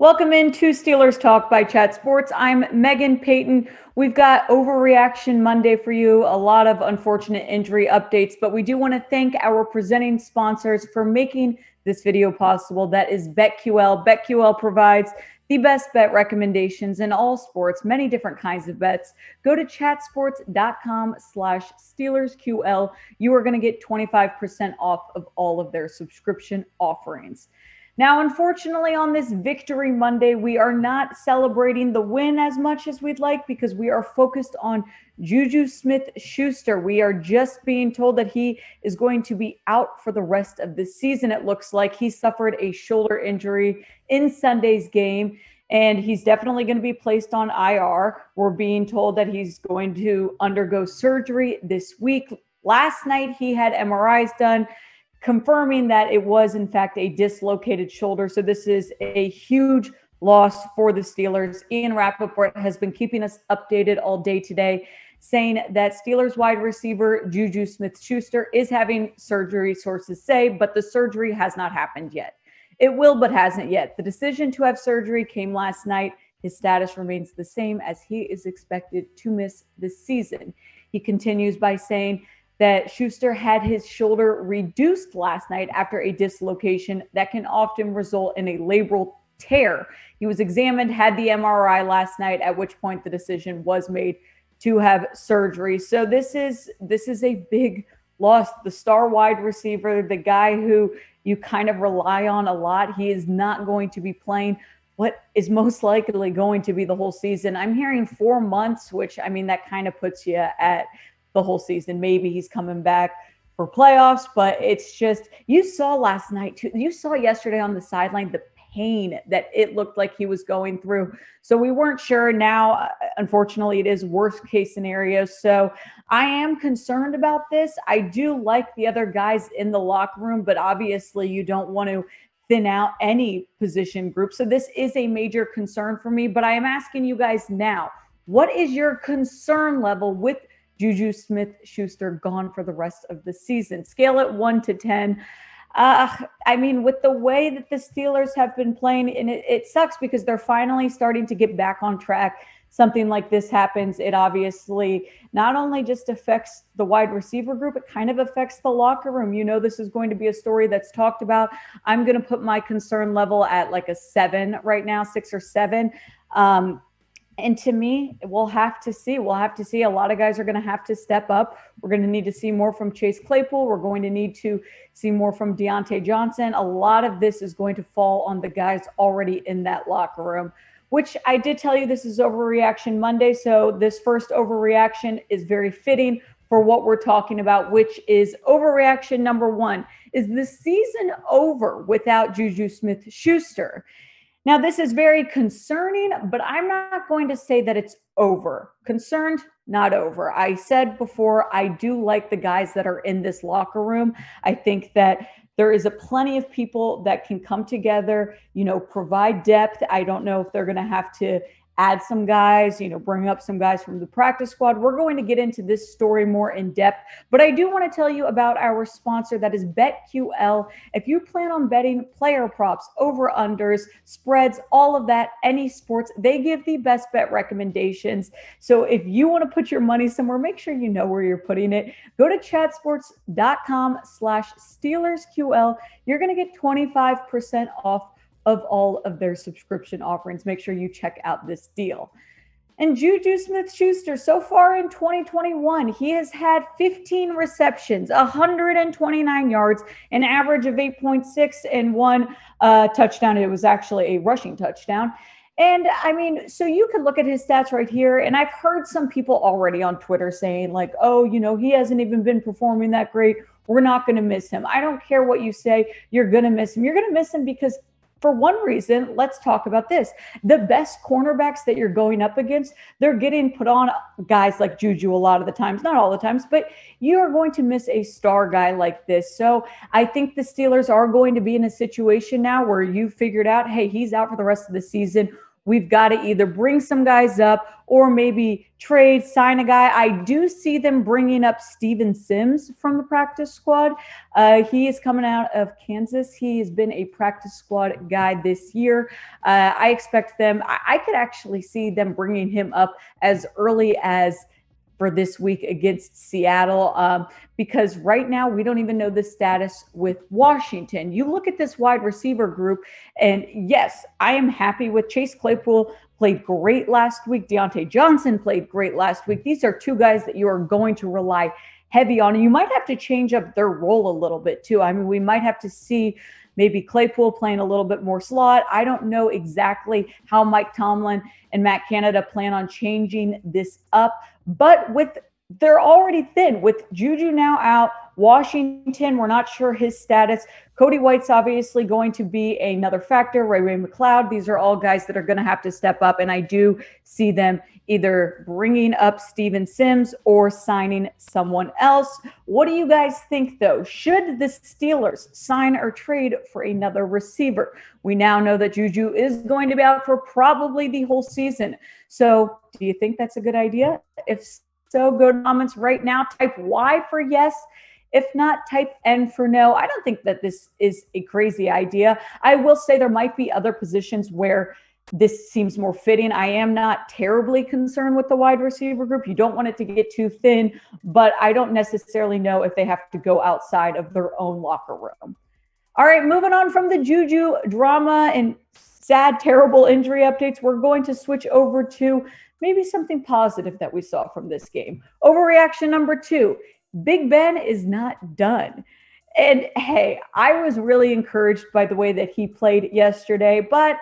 Welcome into Steelers Talk by Chat Sports. I'm Megan Payton. We've got Overreaction Monday for you, a lot of unfortunate injury updates, but we do want to thank our presenting sponsors for making this video possible. That is BetQL. BetQL provides the best bet recommendations in all sports, many different kinds of bets. Go to chatsports.com/SteelersQL. You are going to get 25% off of all of their subscription offerings. Now, unfortunately, on this Victory Monday, we are not celebrating the win as much as we'd like because we are focused on JuJu Smith-Schuster. We are just being told that he is going to be out for the rest of the season. It looks like he suffered a shoulder injury in Sunday's game, and he's definitely going to be placed on IR. We're being told that he's going to undergo surgery this week. Last night, he had MRIs done, confirming that it was, in fact, a dislocated shoulder. So this is a huge loss for the Steelers. Ian Rapoport has been keeping us updated all day today, saying that Steelers wide receiver JuJu Smith-Schuster is having surgery, sources say, but the surgery has not happened yet. It will, but hasn't yet. The decision to have surgery came last night. His status remains the same as he is expected to miss the season. He continues by saying that Schuster had his shoulder reduced last night after a dislocation that can often result in a labral tear. He was examined, had the MRI last night, at which point the decision was made to have surgery. So this is a big loss. The star wide receiver, the guy who you kind of rely on a lot, he is not going to be playing what is most likely going to be the whole season. I'm hearing 4 months, which, I mean, that kind of puts you at the whole season. Maybe he's coming back for playoffs, but it's just, you saw last night too, you saw yesterday on the sideline the pain that it looked like he was going through. So we weren't sure. Now, unfortunately, it is worst case scenario. So I am concerned about this. I do like the other guys in the locker room, but obviously you don't want to thin out any position group. So this is a major concern for me, but I am asking you guys now, what is your concern level with JuJu Smith-Schuster gone for the rest of the season? Scale it 1 to 10. I mean, with the way that the Steelers have been playing, and it sucks because they're finally starting to get back on track. Something like this happens, it obviously not only just affects the wide receiver group, it kind of affects the locker room. You know, this is going to be a story that's talked about. I'm going to put my concern level at like a 7 right now, 6 or 7. And to me, we'll have to see. We'll have to see. A lot of guys are going to have to step up. We're going to need to see more from Chase Claypool. We're going to need to see more from Deontay Johnson. A lot of this is going to fall on the guys already in that locker room, which I did tell you this is Overreaction Monday. So this first overreaction is very fitting for what we're talking about, which is overreaction number 1. Is the season over without JuJu Smith-Schuster? Now, this is very concerning, but I'm not going to say that it's over. Concerned, not over. I said before, I do like the guys that are in this locker room. I think that there is a plenty of people that can come together, you know, provide depth. I don't know if they're going to have to add some guys, you know, bring up some guys from the practice squad. We're going to get into this story more in depth, but I do want to tell you about our sponsor, that is BetQL. If you plan on betting player props, over-unders, spreads, all of that, any sports, they give the best bet recommendations. So if you want to put your money somewhere, make sure you know where you're putting it. Go to chatsports.com/SteelersQL. You're going to get 25% off of all of their subscription offerings. Make sure you check out this deal. And JuJu Smith-Schuster, so far in 2021, he has had 15 receptions, 129 yards, an average of 8.6, and 1 touchdown. It was actually a rushing touchdown. And I mean, so you can look at his stats right here. And I've heard some people already on Twitter saying like, oh, you know, he hasn't even been performing that great. We're not going to miss him. I don't care what you say. You're going to miss him. You're going to miss him because, for one reason, let's talk about this. The best cornerbacks that you're going up against, they're getting put on guys like JuJu a lot of the times, not all the times, but you are going to miss a star guy like this. So I think the Steelers are going to be in a situation now where you figured out, hey, he's out for the rest of the season. we've got to either bring some guys up or maybe trade, sign a guy. I do see them bringing up Steven Sims from the practice squad. He is coming out of Kansas. He has been a practice squad guy this year. I expect them, I could actually see them bringing him up as early as for this week against Seattle, because right now we don't even know the status with Washington. You look at this wide receiver group, and yes, I am happy with Chase Claypool. Played great last week. Deontay Johnson played great last week. These are two guys that you are going to rely heavy on. And you might have to change up their role a little bit too. I mean, we might have to see maybe Claypool playing a little bit more slot. I don't know exactly how Mike Tomlin and Matt Canada plan on changing this up, but they're already thin with JuJu now out. Washington, we're not sure his status. Cody White's obviously going to be another factor. Ray McLeod. These are all guys that are going to have to step up, and I do see them either bringing up Steven Sims or signing someone else. What do you guys think, though? Should the Steelers sign or trade for another receiver? We now know that JuJu is going to be out for probably the whole season. So do you think that's a good idea? If so, go to comments right now. Type Y for yes. If not, type N for no. I don't think that this is a crazy idea. I will say there might be other positions where this seems more fitting. I am not terribly concerned with the wide receiver group. You don't want it to get too thin, but I don't necessarily know if they have to go outside of their own locker room. All right, moving on from the JuJu drama and sad, terrible injury updates, we're going to switch over to maybe something positive that we saw from this game. Overreaction number 2. Big Ben is not done. And hey, I was really encouraged by the way that he played yesterday, but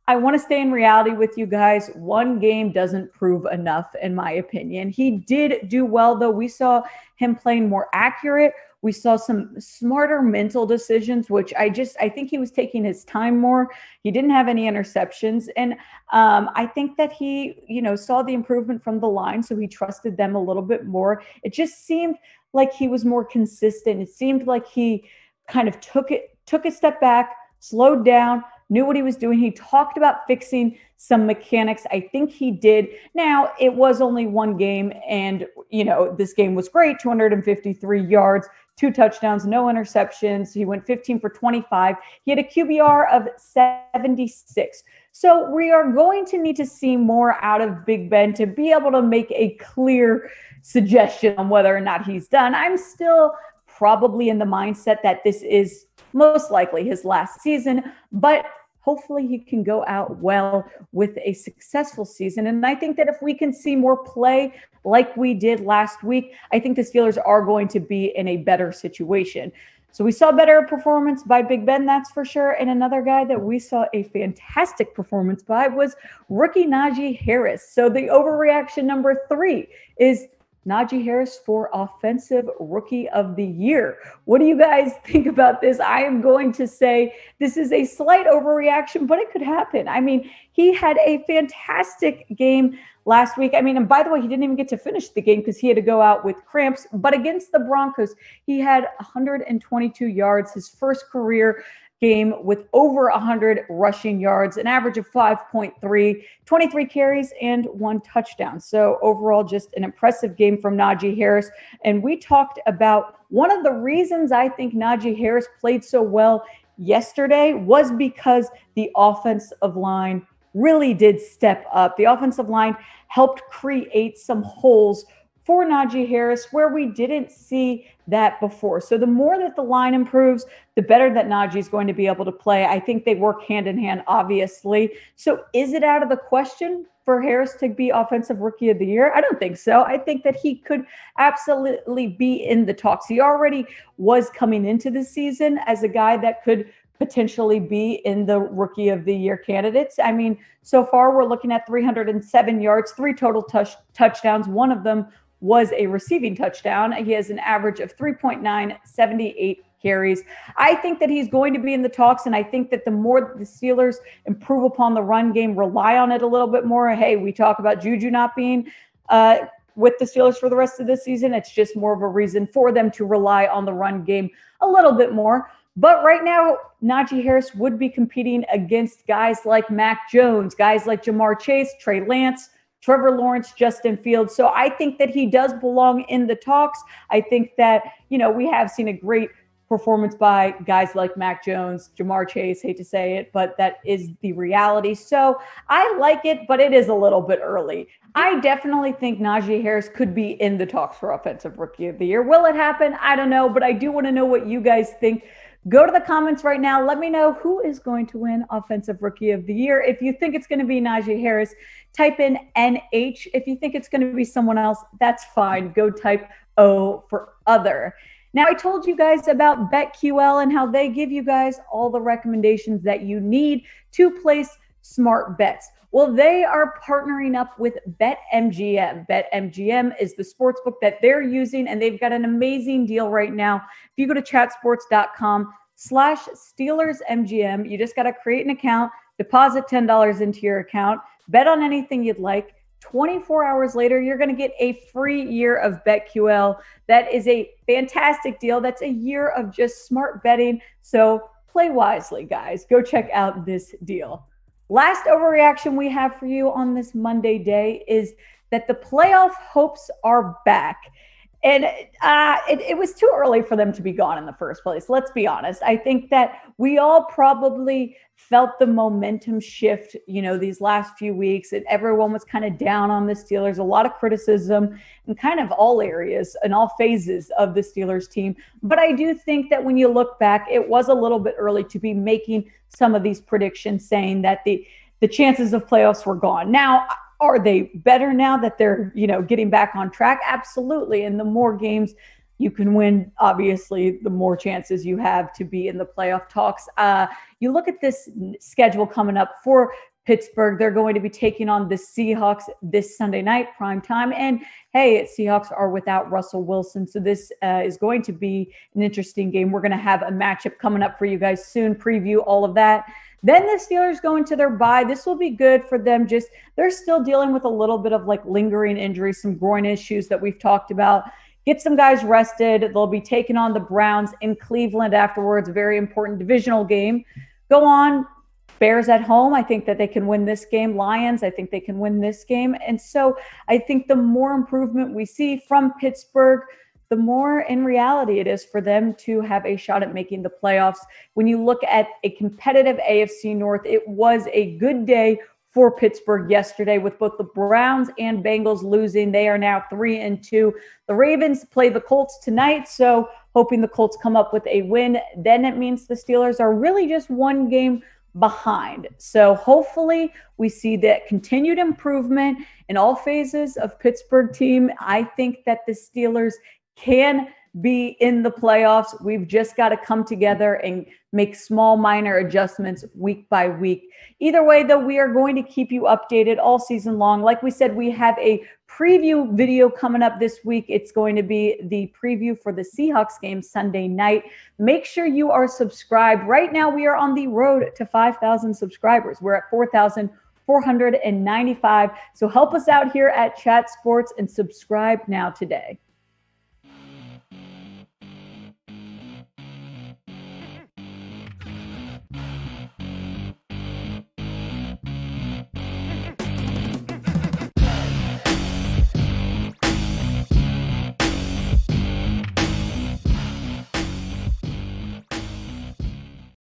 I want to stay in reality with you guys. One game doesn't prove enough, in my opinion. He did do well, though. We saw him playing more accurate. We saw some smarter mental decisions, which I think he was taking his time more. He didn't have any interceptions. And I think that he, saw the improvement from the line, so he trusted them a little bit more. It just seemed like he was more consistent. It seemed like he kind of took a step back, slowed down, knew what he was doing. He talked about fixing some mechanics. I think he did. Now, it was only one game, and, this game was great, 253 yards, 2 touchdowns, no interceptions. He went 15 for 25. He had a QBR of 76. So we are going to need to see more out of Big Ben to be able to make a clear suggestion on whether or not he's done. I'm still probably in the mindset that this is most likely his last season, but hopefully he can go out well with a successful season. And I think that if we can see more play like we did last week, I think the Steelers are going to be in a better situation. So we saw better performance by Big Ben, that's for sure. And another guy that we saw a fantastic performance by was rookie Najee Harris. So the overreaction number 3 is Najee Harris for Offensive Rookie of the Year. What do you guys think about this? I am going to say this is a slight overreaction, but it could happen. I mean, he had a fantastic game last week. I mean, and by the way, he didn't even get to finish the game because he had to go out with cramps. But against the Broncos, he had 122 yards, his first career game with over 100 rushing yards, an average of 5.3, 23 carries, and 1 touchdown. So overall, just an impressive game from Najee Harris. And we talked about one of the reasons I think Najee Harris played so well yesterday was because the offensive line really did step up. The offensive line helped create some holes for Najee Harris where we didn't see that before. So the more that the line improves, the better that Najee is going to be able to play. I think they work hand in hand, obviously. So is it out of the question for Harris to be Offensive Rookie of the Year? I don't think so. I think that he could absolutely be in the talks. He already was coming into the season as a guy that could potentially be in the Rookie of the Year candidates. I mean, so far we're looking at 307 yards, 3 total touchdowns. One of them was a receiving touchdown. He has an average of 3.9, 78 carries. I think that he's going to be in the talks, and I think that the more the Steelers improve upon the run game, rely on it a little bit more. Hey, we talk about JuJu not being with the Steelers for the rest of the season. It's just more of a reason for them to rely on the run game a little bit more. But right now, Najee Harris would be competing against guys like Mac Jones, guys like Jamar Chase, Trey Lance, Trevor Lawrence, Justin Fields. So I think that he does belong in the talks. I think that, we have seen a great performance by guys like Mac Jones, Jamar Chase, hate to say it, but that is the reality. So I like it, but it is a little bit early. I definitely think Najee Harris could be in the talks for Offensive Rookie of the Year. Will it happen? I don't know, but I do want to know what you guys think. Go to the comments right now. Let me know who is going to win Offensive Rookie of the Year. If you think it's going to be Najee Harris, type in NH. If you think it's going to be someone else, that's fine. Go type O for other. Now, I told you guys about BetQL and how they give you guys all the recommendations that you need to place smart bets. Well, they are partnering up with BetMGM. BetMGM is the sports book that they're using, and they've got an amazing deal right now. If you go to chatsports.com/SteelersMGM, you just got to create an account, deposit $10 into your account, bet on anything you'd like. 24 hours later, you're going to get a free year of BetQL. That is a fantastic deal. That's a year of just smart betting. So play wisely, guys. Go check out this deal. Last overreaction we have for you on this Monday day is that the playoff hopes are back. And it was too early for them to be gone in the first place. Let's be honest. I think that we all probably felt the momentum shift, these last few weeks, and everyone was kind of down on the Steelers. A lot of criticism in kind of all areas and all phases of the Steelers team. But I do think that when you look back, it was a little bit early to be making some of these predictions saying that the chances of playoffs were gone. Now, are they better now that they're, getting back on track? Absolutely. And the more games you can win, obviously, the more chances you have to be in the playoff talks. You look at this schedule coming up for Pittsburgh. They're going to be taking on the Seahawks this Sunday night, prime time. And hey, Seahawks are without Russell Wilson. So this is going to be an interesting game. We're going to have a matchup coming up for you guys soon, preview all of that. Then the Steelers go into their bye. This will be good for them. They're still dealing with a little bit of lingering injuries, some groin issues that we've talked about. Get some guys rested. They'll be taking on the Browns in Cleveland afterwards, a very important divisional game. Go on, Bears at home. I think that they can win this game. Lions, I think they can win this game. And so I think the more improvement we see from Pittsburgh, the more in reality it is for them to have a shot at making the playoffs. When you look at a competitive AFC North, it was a good day for Pittsburgh yesterday with both the Browns and Bengals losing. They are now 3-2. The Ravens play the Colts tonight, so hoping the Colts come up with a win. Then it means the Steelers are really just one game behind. So hopefully we see that continued improvement in all phases of Pittsburgh team. I think that the Steelers can be in the playoffs. We've just got to come together and make small, minor adjustments week by week. Either way, though, we are going to keep you updated all season long. Like we said, we have a preview video coming up this week. It's going to be the preview for the Seahawks game Sunday night. Make sure you are subscribed. Right now, we are on the road to 5,000 subscribers. We're at 4,495. So help us out here at Chat Sports and subscribe now today.